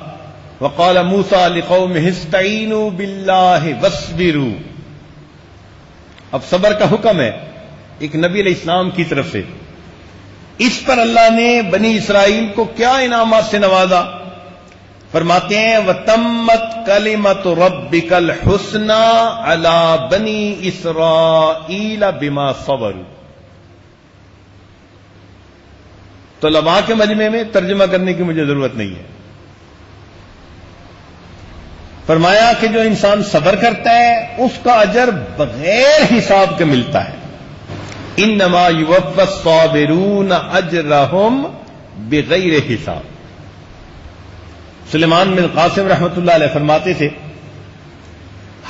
وَقَالَ مُوسَىٰ لِقَوْمِهِ اسْتَعِینُوا بِاللَّهِ وَاصْبِرُوا. اب صبر کا حکم ہے ایک نبی علیہ السلام کی طرف سے. اس پر اللہ نے بنی اسرائیل کو کیا انعامات سے نوازا؟ فرماتے ہیں وَتَمَّتْ كَلِمَةُ رَبِّكَ الْحُسْنَىٰ عَلَىٰ بَنِي إِسْرَائِيلَ بِمَا صَبَرُوا. طلباء کے مجمع میں ترجمہ کرنے کی مجھے ضرورت نہیں ہے. فرمایا کہ جو انسان صبر کرتا ہے اس کا اجر بغیر حساب کے ملتا ہے. انما یوفی الصابرون اجرہم بغیر حساب. سلیمان بن قاسم رحمۃ اللہ علیہ فرماتے تھے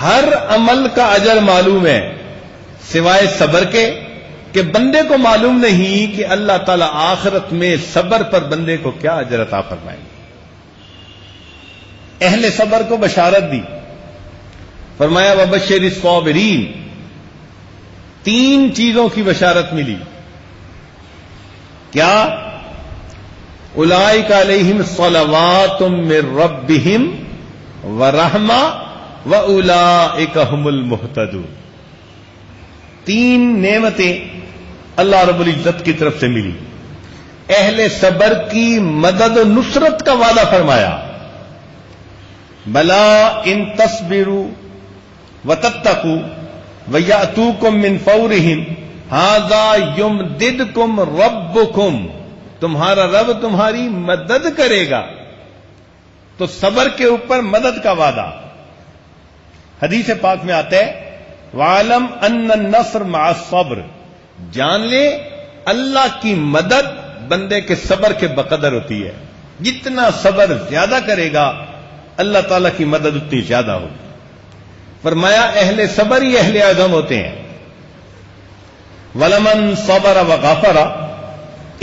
ہر عمل کا اجر معلوم ہے سوائے صبر کے، کہ بندے کو معلوم نہیں کہ اللہ تعالی آخرت میں صبر پر بندے کو کیا اجر عطا فرمائیں گے. اہل صبر کو بشارت دی، فرمایا وبشر الصابرین. 3 چیزوں کی بشارت ملی. کیا؟ اولئک علیہم صلوات من ربہم ورحمہ واولئک هم المہتدون. 3 نعمتیں اللہ رب العزت کی طرف سے ملی. اہل صبر کی مدد و نصرت کا وعدہ فرمایا، بلا ان تصبروا وتتقوا وَيَأْتُوكُم مِّن فَوْرِهِمْ هَٰذَا يُمْدِدْكُمْ رَبُّكُمْ. تمہارا رب تمہاری مدد کرے گا. تو صبر کے اوپر مدد کا وعدہ. حدیث پاک میں آتا ہے وَعَلَمْ أَنَّ النَّصْرَ مَعَ الصَّبْرِ. جان لے اللہ کی مدد بندے کے صبر کے بقدر ہوتی ہے. جتنا صبر زیادہ کرے گا اللہ تعالیٰ کی مدد اتنی زیادہ ہوگی. فرمایا اہل صبر ہی اہل عزم ہوتے ہیں. وَلَمَنْ صَبَرَ وَغَفَرَ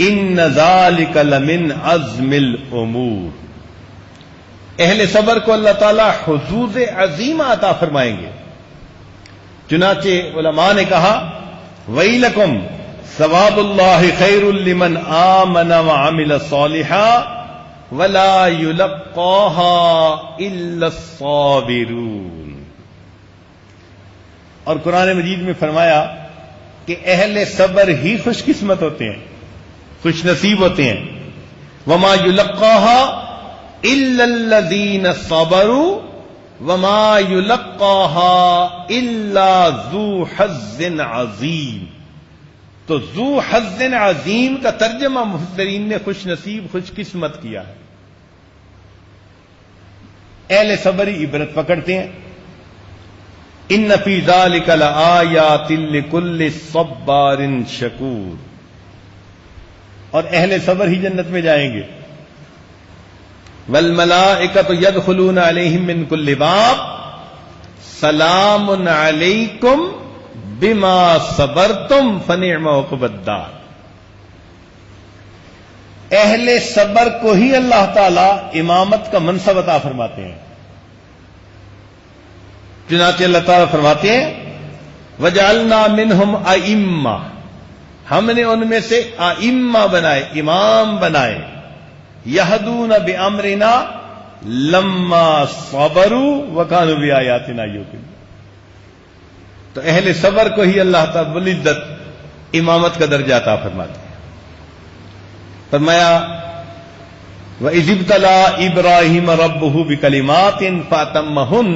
إِنَّ ذَلِكَ لَمِنْ عَزْمِ الْأُمُورِ. اہل صبر کو اللہ تعالیٰ حظوظ عظیمہ عطا فرمائیں گے. چنانچہ علماء نے کہا وَيْلَكُمْ ثواب اللہ خیر لمن آمن وعمل صالحا ولا يلقاها الا الصابرون. اور قرآن مجید میں فرمایا کہ اہل صبر ہی خوش قسمت ہوتے ہیں, خوش نصیب ہوتے ہیں. وما يلقاها الا الذين صبروا وما يلقاها الا ذو حظ عظیم. تو ذو حظ عظیم کا ترجمہ مفسرین نے خوش نصیب خوش قسمت کیا ہے. اہل صبر ہی عبرت پکڑتے ہیں. ان فی ذلک لآیات لکل صبار شکور. اور اہل صبر ہی جنت میں جائیں گے. والملائکۃ یدخلون علیہم من کل باب سلام علیکم بما صبرتم فنعم عقبی الدار. اہل صبر کو ہی اللہ تعالی امامت کا منصب عطا فرماتے ہیں. چنانچہ اللہ تعالی فرماتے ہیں وجعلنا منہم ائمہ, ہم نے ان میں سے ائمہ بنائے, امام بنائے. یہدون بامرنا لما صبروا وکانوا بآیاتنا یوقنون. تو اہل صبر کو ہی اللہ تعالی العزت امامت کا درجہ عطا فرماتے ہیں. فرمایا وَإِذِ ابْتَلَىٰ إِبْرَاهِيمَ رَبُّهُ بِكَلِمَاتٍ فَأَتَمَّهُنَّ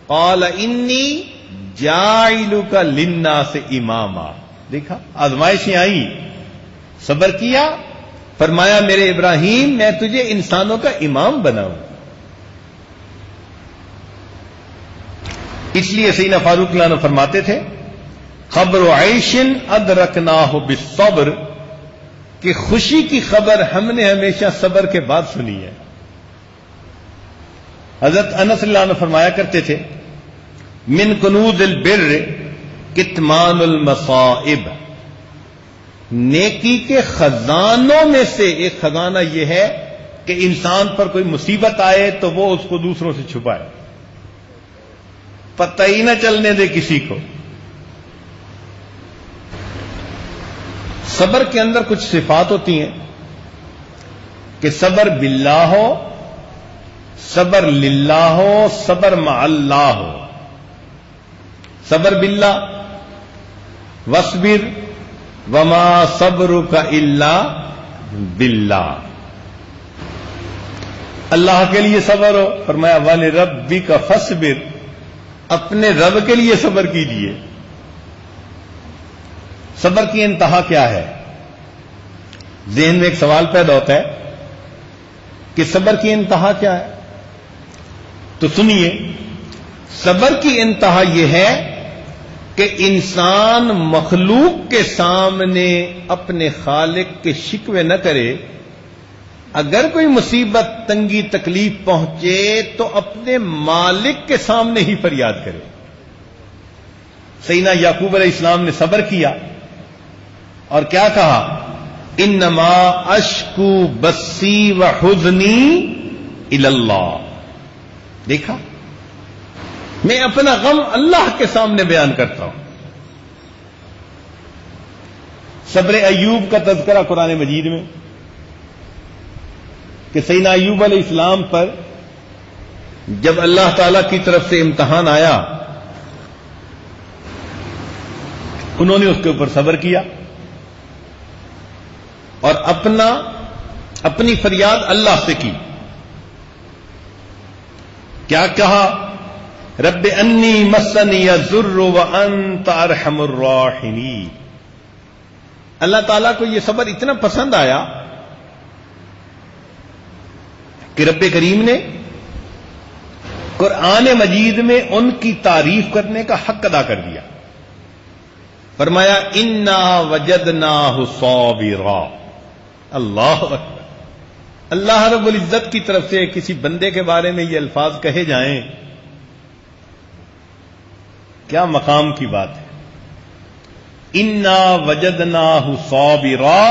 قَالَ إِنِّي جَاعِلُكَ لِلنَّاسِ إِمَامًا. دیکھا آزمائشیں آئیں, صبر کیا, فرمایا میرے ابراہیم میں تجھے انسانوں کا امام بناؤں. اس لیے سیدنا فاروق اللہ عنہ فرماتے تھے خبر عیش ادرکناہ بالصبر, کہ خوشی کی خبر ہم نے ہمیشہ صبر کے بعد سنی ہے. حضرت انس اللہ عنہ فرمایا کرتے تھے من کنوز البر کتمان المصائب. نیکی کے خزانوں میں سے ایک خزانہ یہ ہے کہ انسان پر کوئی مصیبت آئے تو وہ اس کو دوسروں سے چھپائے, پتہ ہی نہ چلنے دے کسی کو. صبر کے اندر کچھ صفات ہوتی ہیں کہ صبر باللہ ہو, صبر للہ ہو, صبر مع اللہ ہو. صبر باللہ وَاصْبِرْ وَمَا صَبْرُكَ إِلَّا بِاللَّهِ. اللہ کے لیے صبر ہو, فرمایا وَلِرَبِّكَ فَاصْبِرْ, اپنے رب کے لیے صبر کیجیے. صبر کی انتہا کیا ہے؟ ذہن میں ایک سوال پیدا ہوتا ہے کہ صبر کی انتہا کیا ہے؟ تو سنیے, صبر کی انتہا یہ ہے کہ انسان مخلوق کے سامنے اپنے خالق کے شکوے نہ کرے. اگر کوئی مصیبت تنگی تکلیف پہنچے تو اپنے مالک کے سامنے ہی فریاد کرے. سیدنا یعقوب علیہ السلام نے صبر کیا اور کیا کہا انما اشکو بسی وحزنی الی اللہ. دیکھا, میں اپنا غم اللہ کے سامنے بیان کرتا ہوں. صبر ایوب کا تذکرہ قرآن مجید میں کہ سیدنا ایوب علیہ السلام پر جب اللہ تعالی کی طرف سے امتحان آیا انہوں نے اس کے اوپر صبر کیا اور اپنی فریاد اللہ سے کی. کیا کہا رب انی مسنی الضر وانت ارحم الراحمین. اللہ تعالیٰ کو یہ صبر اتنا پسند آیا کہ رب کریم نے قرآن مجید میں ان کی تعریف کرنے کا حق ادا کر دیا. فرمایا انا وجدناہ صابرا. اللہ اکبر. اللہ رب العزت کی طرف سے کسی بندے کے بارے میں یہ الفاظ کہے جائیں کیا مقام کی بات ہے. انا وجدناہ صابرا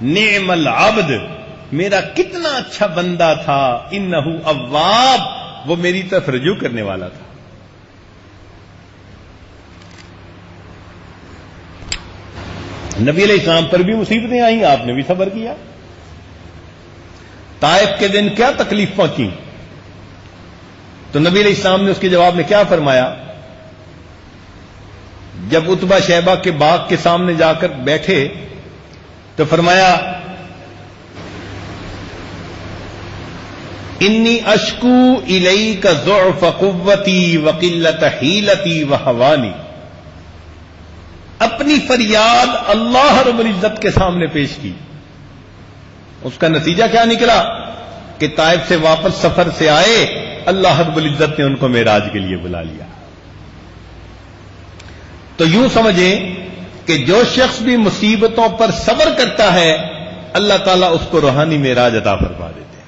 نعم العبد، میرا کتنا اچھا بندہ تھا. انہ اواب، وہ میری طرف رجوع کرنے والا تھا. نبی علیہ السلام پر بھی مصیبتیں آئیں، آپ نے بھی صبر کیا. طائف کے دن کیا تکلیف پہنچی تو نبی علیہ السلام نے اس کے جواب میں کیا فرمایا؟ جب عتبہ شیبہ کے باغ کے سامنے جا کر بیٹھے تو فرمایا انی اشکو الیک ضعف قوتی وقلت حیلتی وہوانی. اپنی فریاد اللہ رب العزت کے سامنے پیش کی. اس کا نتیجہ کیا نکلا کہ طائف سے واپس سفر سے آئے، اللہ رب العزت نے ان کو معراج کے لیے بلا لیا. تو یوں سمجھیں کہ جو شخص بھی مصیبتوں پر صبر کرتا ہے اللہ تعالیٰ اس کو روحانی معراج عطا فرما دیتے ہیں.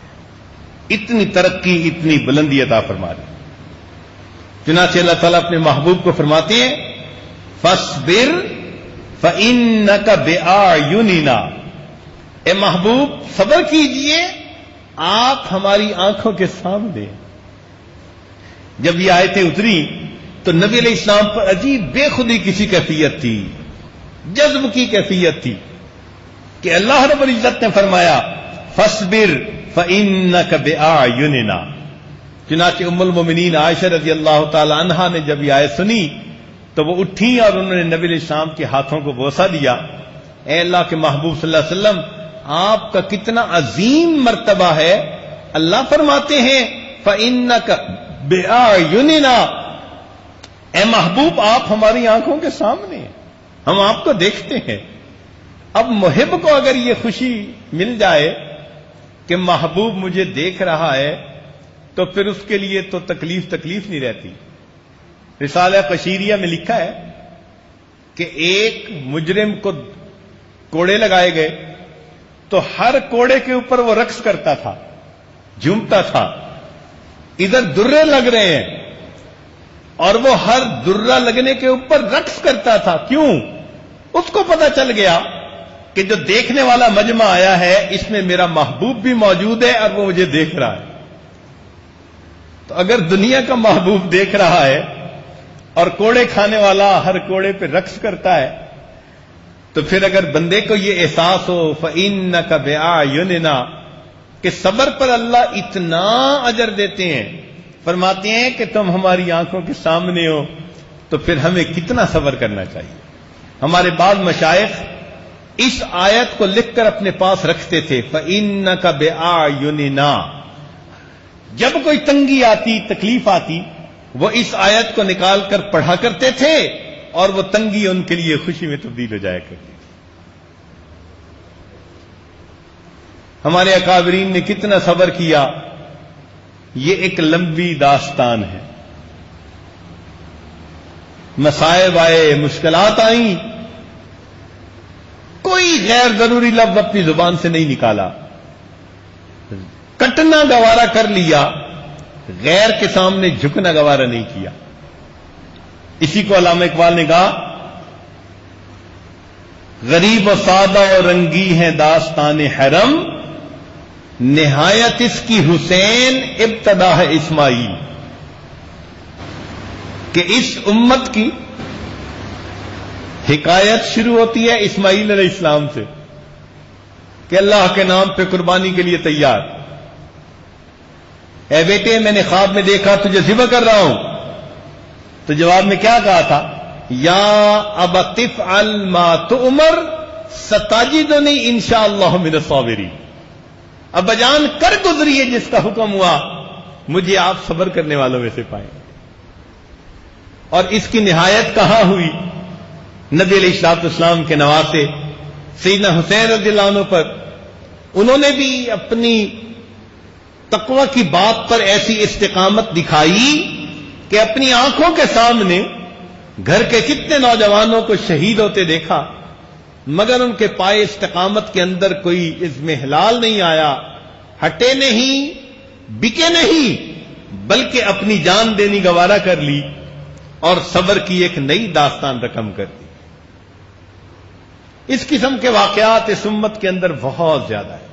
اتنی ترقی، اتنی بلندی عطا فرما دیتے ہیں. چنانچہ اللہ تعالیٰ اپنے محبوب کو فرماتے ہیں فاصبر فإنك بأعيننا، اے محبوب صبر کیجئے، آپ ہماری آنکھوں کے سامنے. جب یہ آیتیں اتری تو نبی علیہ السلام پر عجیب بے خودی کسی کیفیت تھی، جذب کی کیفیت تھی کہ اللہ رب العزت نے فرمایا فاصبر فإنك بأعيننا. چنانچہ ام المومنین عائشہ رضی اللہ تعالی عنہا نے جب یہ آیت سنی تو وہ اٹھی اور انہوں نے نبی علیہ السلام کے ہاتھوں کو بوسہ دیا. اے اللہ کے محبوب صلی اللہ علیہ وسلم، آپ کا کتنا عظیم مرتبہ ہے. اللہ فرماتے ہیں فإنك بأعيننا، اے محبوب آپ ہماری آنکھوں کے سامنے ہیں، ہم آپ کو دیکھتے ہیں. اب محب کو اگر یہ خوشی مل جائے کہ محبوب مجھے دیکھ رہا ہے تو پھر اس کے لیے تو تکلیف نہیں رہتی. رسالہ قشیریہ میں لکھا ہے کہ ایک مجرم کو کوڑے لگائے گئے تو ہر کوڑے کے اوپر وہ رقص کرتا تھا، جھومتا تھا. ادھر درے لگ رہے ہیں اور وہ ہر درہ لگنے کے اوپر رقص کرتا تھا. کیوں؟ اس کو پتا چل گیا کہ جو دیکھنے والا مجمع آیا ہے اس میں میرا محبوب بھی موجود ہے اور وہ مجھے دیکھ رہا ہے. تو اگر دنیا کا محبوب دیکھ رہا ہے اور کوڑے کھانے والا ہر کوڑے پہ رقص کرتا ہے تو پھر اگر بندے کو یہ احساس ہو فإنك بأعيننا کہ صبر پر اللہ اتنا اجر دیتے ہیں، فرماتے ہیں کہ تم ہماری آنکھوں کے سامنے ہو، تو پھر ہمیں کتنا صبر کرنا چاہیے. ہمارے بعض مشائخ اس آیت کو لکھ کر اپنے پاس رکھتے تھے فإنك بأعيننا. جب کوئی تنگی آتی، تکلیف آتی، وہ اس آیت کو نکال کر پڑھا کرتے تھے اور وہ تنگی ان کے لیے خوشی میں تبدیل ہو جایا کرتی تھی. ہمارے اکابرین نے کتنا صبر کیا، یہ ایک لمبی داستان ہے. مصائب آئے، مشکلات آئیں، کوئی غیر ضروری لفظ اپنی زبان سے نہیں نکالا، کٹنا گوارا کر لیا، غیر کے سامنے جھکنا گوارا نہیں کیا. اسی کو علامہ اقبال نے کہا غریب و سادہ و رنگی ہے داستان حرم، نہایت اس کی حسین ابتدا ہے اسماعیل. کہ اس امت کی حکایت شروع ہوتی ہے اسماعیل علیہ السلام سے کہ اللہ کے نام پہ قربانی کے لیے تیار. اے بیٹے میں نے خواب میں دیکھا تجھے ذبح کر رہا ہوں. تو جواب میں کیا کہا تھا؟ یا ابت افعل ما تؤمر ستجدنی انشاءاللہ من الصابرین. ابا جان کر گزریے جس کا حکم ہوا، مجھے آپ صبر کرنے والوں میں سے پائیں. اور اس کی نہایت کہاں ہوئی؟ نبی علیہ الصلوۃ والسلام کے نواسے سیدنا حسین رضی اللہ عنہ پر. انہوں نے بھی اپنی تقوی کی بات پر ایسی استقامت دکھائی کہ اپنی آنکھوں کے سامنے گھر کے کتنے نوجوانوں کو شہید ہوتے دیکھا، مگر ان کے پائے استقامت کے اندر کوئی عزم ہلال نہیں آیا، ہٹے نہیں، بکے نہیں، بلکہ اپنی جان دینی گوارا کر لی. اور صبر کی ایک نئی داستان رقم کر دی۔ اس قسم کے واقعات اس امت کے اندر بہت زیادہ ہیں۔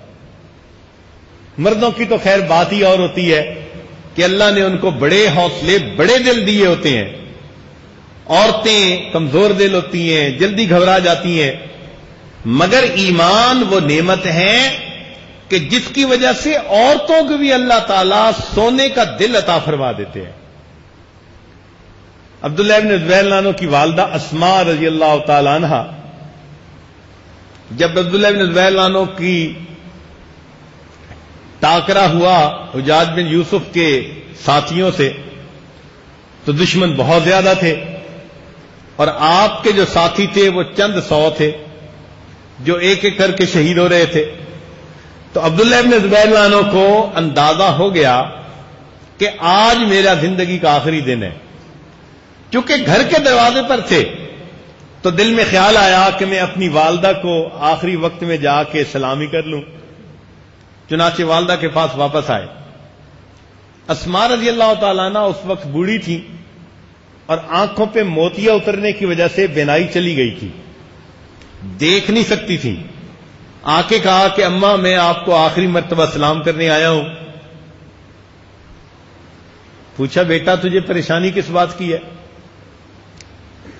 مردوں کی تو خیر بات ہی اور ہوتی ہے کہ اللہ نے ان کو بڑے حوصلے بڑے دل دیے ہوتے ہیں، عورتیں کمزور دل ہوتی ہیں، جلدی گھبرا جاتی ہیں، مگر ایمان وہ نعمت ہے کہ جس کی وجہ سے عورتوں کو بھی اللہ تعالیٰ سونے کا دل عطا فرما دیتے ہیں۔ عبداللہ ابن زبیر عنہ کی والدہ اسماء رضی اللہ تعالی عنہ، جب عبداللہ ابن زبیر عنہ کی ٹاکرا ہوا حجاج بن یوسف کے ساتھیوں سے تو دشمن بہت زیادہ تھے، اور آپ کے جو ساتھی تھے وہ چند سو تھے جو ایک ایک کر کے شہید ہو رہے تھے۔ تو عبداللہ ابن زبیر عنہ کو اندازہ ہو گیا کہ آج میرا زندگی کا آخری دن ہے۔ چونکہ گھر کے دروازے پر تھے تو دل میں خیال آیا کہ میں اپنی والدہ کو آخری وقت میں جا کے سلامی کر لوں۔ چنانچہ والدہ کے پاس واپس آئے۔ اسماء رضی اللہ تعالیٰ عنہ اس وقت بوڑھی تھی اور آنکھوں پہ موتیاں اترنے کی وجہ سے بینائی چلی گئی تھی، دیکھ نہیں سکتی تھی۔ آ کے کہا کہ اماں میں آپ کو آخری مرتبہ سلام کرنے آیا ہوں۔ پوچھا بیٹا تجھے پریشانی کس بات کی ہے؟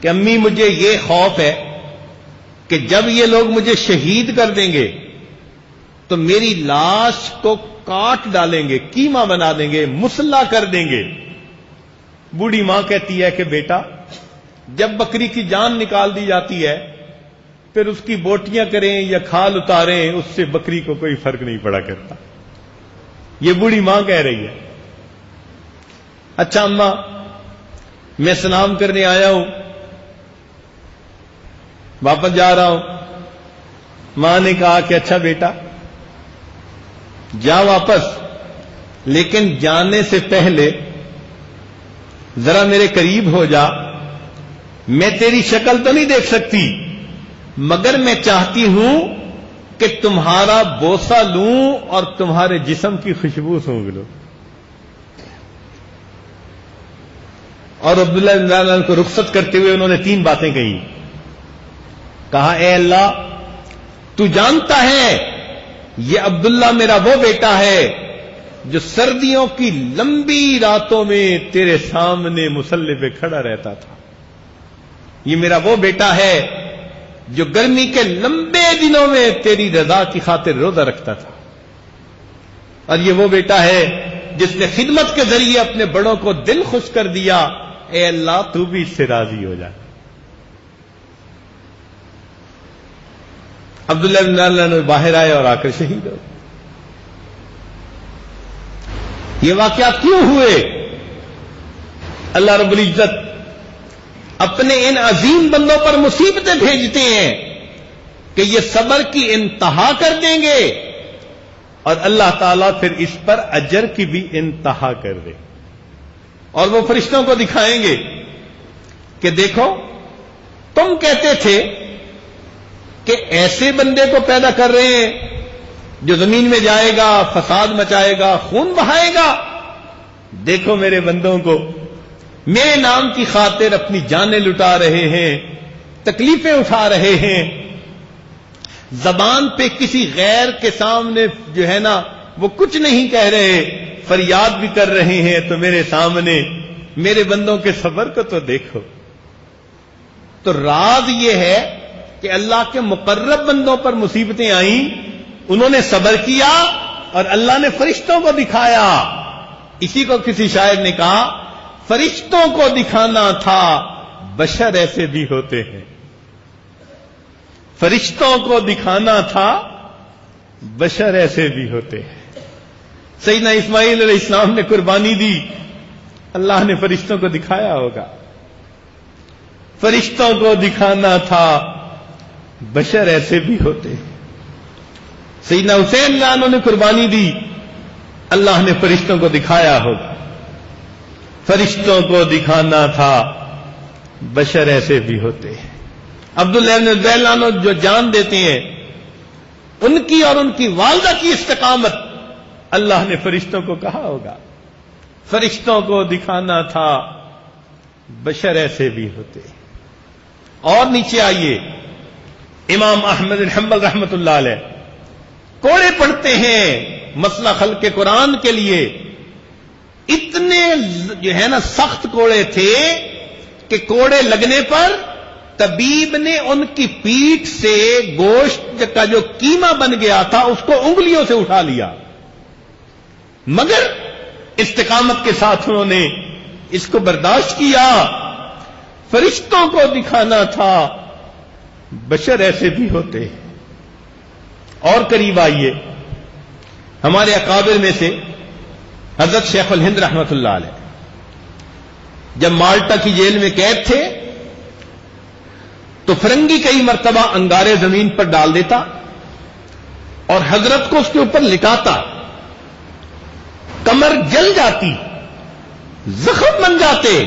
کہ امی مجھے یہ خوف ہے کہ جب یہ لوگ مجھے شہید کر دیں گے تو میری لاش کو کاٹ ڈالیں گے، کیما بنا دیں گے، مسلح کر دیں گے۔ بوڑھی ماں کہتی ہے کہ بیٹا جب بکری کی جان نکال دی جاتی ہے پھر اس کی بوٹیاں کریں یا کھال اتاریں، اس سے بکری کو کوئی فرق نہیں پڑا کرتا۔ یہ بوڑھی ماں کہہ رہی ہے۔ اچھا اماں میں سلام کرنے آیا ہوں، واپس جا رہا ہوں۔ ماں نے کہا کہ اچھا بیٹا جا واپس، لیکن جانے سے پہلے ذرا میرے قریب ہو جا۔ میں تیری شکل تو نہیں دیکھ سکتی مگر میں چاہتی ہوں کہ تمہارا بوسہ لوں اور تمہارے جسم کی خوشبو سونگھ لوں۔ اور عبداللہ بن زبیر عنہ کو رخصت کرتے ہوئے انہوں نے 3 باتیں کہی۔ کہا اے اللہ تو جانتا ہے یہ عبداللہ میرا وہ بیٹا ہے جو سردیوں کی لمبی راتوں میں تیرے سامنے مصلی پہ کھڑا رہتا تھا، یہ میرا وہ بیٹا ہے جو گرمی کے لمبے دنوں میں تیری رضا کی خاطر روزہ رکھتا تھا، اور یہ وہ بیٹا ہے جس نے خدمت کے ذریعے اپنے بڑوں کو دل خوش کر دیا۔ اے اللہ تو بھی اس سے راضی ہو جا۔ عبداللہ بن زبیر باہر آئے اور آ کر شہید ہو۔ یہ واقعات کیوں ہوئے؟ اللہ رب العزت اپنے ان عظیم بندوں پر مصیبتیں بھیجتے ہیں کہ یہ صبر کی انتہا کر دیں گے اور اللہ تعالیٰ پھر اس پر اجر کی بھی انتہا کر دے، اور وہ فرشتوں کو دکھائیں گے کہ دیکھو تم کہتے تھے کہ ایسے بندے کو پیدا کر رہے ہیں جو زمین میں جائے گا، فساد مچائے گا، خون بہائے گا۔ دیکھو میرے بندوں کو میرے نام کی خاطر اپنی جانیں لٹا رہے ہیں، تکلیفیں اٹھا رہے ہیں، زبان پہ کسی غیر کے سامنے جو ہے نا وہ کچھ نہیں کہہ رہے، فریاد بھی کر رہے ہیں، تو میرے سامنے میرے بندوں کے صبر کو تو دیکھو۔ تو راز یہ ہے کہ اللہ کے مقرب بندوں پر مصیبتیں آئیں، انہوں نے صبر کیا اور اللہ نے فرشتوں کو دکھایا۔ اسی کو کسی شاعر نے کہا فرشتوں کو دکھانا تھا بشر ایسے بھی ہوتے ہیں، فرشتوں کو دکھانا تھا بشر ایسے بھی ہوتے ہیں۔ سیدنا اسماعیل علیہ السلام نے قربانی دی، اللہ نے فرشتوں کو دکھایا ہوگا۔ فرشتوں کو دکھانا تھا بشر ایسے بھی ہوتے ہیں۔ سیدنا حسین انہوں نے قربانی دی، اللہ نے فرشتوں کو دکھایا ہوگا۔ فرشتوں کو دکھانا تھا بشر ایسے بھی ہوتے ہیں۔ عبداللہ بن زبیر عنہ جو جان دیتے ہیں، ان کی اور ان کی والدہ کی استقامت اللہ نے فرشتوں کو کہا ہوگا۔ فرشتوں کو دکھانا تھا بشر ایسے بھی ہوتے. اور نیچے آئیے، امام احمد بن حنبل رحمت اللہ علیہ کوڑے پڑھتے ہیں مسئلہ خلق قرآن کے لیے. اتنے جو ہے نا سخت کوڑے تھے کہ کوڑے لگنے پر طبیب نے ان کی پیٹھ سے گوشت کا جو کیما بن گیا تھا اس کو انگلیوں سے اٹھا لیا، مگر استقامت کے ساتھ انہوں نے اس کو برداشت کیا. فرشتوں کو دکھانا تھا، بشر ایسے بھی ہوتے ہیں. اور قریب آئیے، ہمارے اکابر میں سے حضرت شیخ الہند رحمت اللہ علیہ جب مالٹا کی جیل میں قید تھے تو فرنگی کئی مرتبہ انگارے زمین پر ڈال دیتا اور حضرت کو اس کے اوپر لٹاتا، کمر جل جاتی، زخم بن جاتے،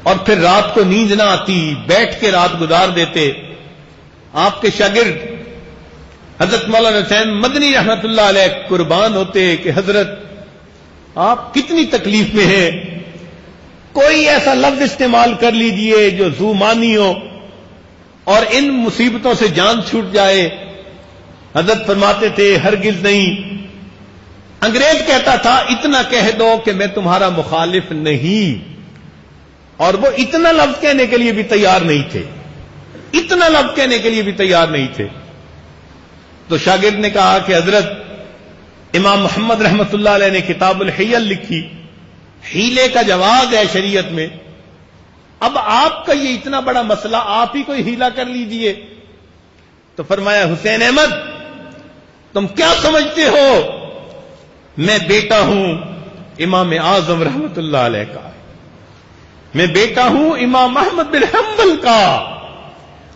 اور پھر رات کو نیند نہ آتی، بیٹھ کے رات گزار دیتے. آپ کے شاگرد حضرت مولانا حسین مدنی رحمت اللہ علیہ قربان ہوتے کہ حضرت آپ کتنی تکلیف میں ہیں، کوئی ایسا لفظ استعمال کر لیجئے جو ذو معنی ہو اور ان مصیبتوں سے جان چھوٹ جائے. حضرت فرماتے تھے ہرگز نہیں. انگریز کہتا تھا اتنا کہہ دو کہ میں تمہارا مخالف نہیں، اور وہ اتنا لفظ کہنے کے لیے بھی تیار نہیں تھے، اتنا لفظ کہنے کے لیے بھی تیار نہیں تھے. تو شاگرد نے کہا کہ حضرت امام محمد رحمت اللہ علیہ نے کتاب الحیل لکھی، حیلے کا جواز ہے شریعت میں، اب آپ کا یہ اتنا بڑا مسئلہ آپ ہی کوئی حیلہ کر لیجئے. تو فرمایا حسین احمد تم کیا سمجھتے ہو، میں بیٹا ہوں امام اعظم رحمت اللہ علیہ کا، میں بیٹا ہوں امام احمد بن حنبل کا،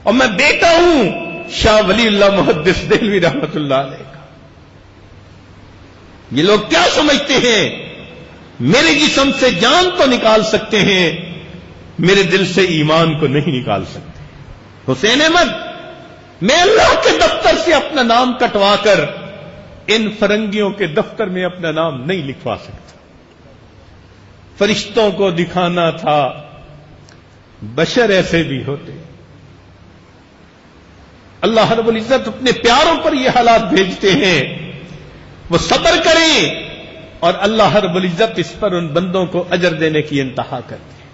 اور میں بیٹا ہوں شاہ ولی اللہ محدث دہلوی رحمت اللہ علیہ کا. یہ لوگ کیا سمجھتے ہیں میرے جسم سے جان تو نکال سکتے ہیں، میرے دل سے ایمان کو نہیں نکال سکتے. حسین احمد میں اللہ کے دفتر سے اپنا نام کٹوا کر ان فرنگیوں کے دفتر میں اپنا نام نہیں لکھوا سکتا. فرشتوں کو دکھانا تھا، بشر ایسے بھی ہوتے. اللہ رب العزت اپنے پیاروں پر یہ حالات بھیجتے ہیں، وہ صبر کریں، اور اللہ رب العزت اس پر ان بندوں کو اجر دینے کی انتہا کرتے ہیں.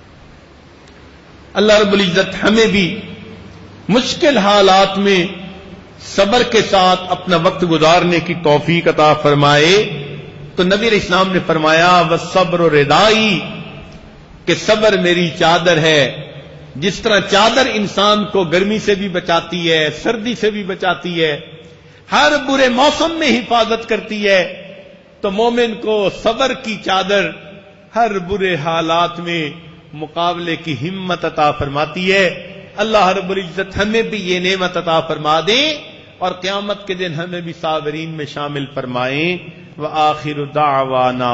اللہ رب العزت ہمیں بھی مشکل حالات میں صبر کے ساتھ اپنا وقت گزارنے کی توفیق عطا فرمائے. تو نبی علیہ السلام نے فرمایا والصبر ردائی، کہ صبر میری چادر ہے. جس طرح چادر انسان کو گرمی سے بھی بچاتی ہے، سردی سے بھی بچاتی ہے، ہر برے موسم میں حفاظت کرتی ہے، تو مومن کو صبر کی چادر ہر برے حالات میں مقابلے کی ہمت عطا فرماتی ہے. اللہ رب العزت ہمیں بھی یہ نعمت عطا فرما دیں اور قیامت کے دن ہمیں بھی صابرین میں شامل فرمائیں. وآخر دعوانا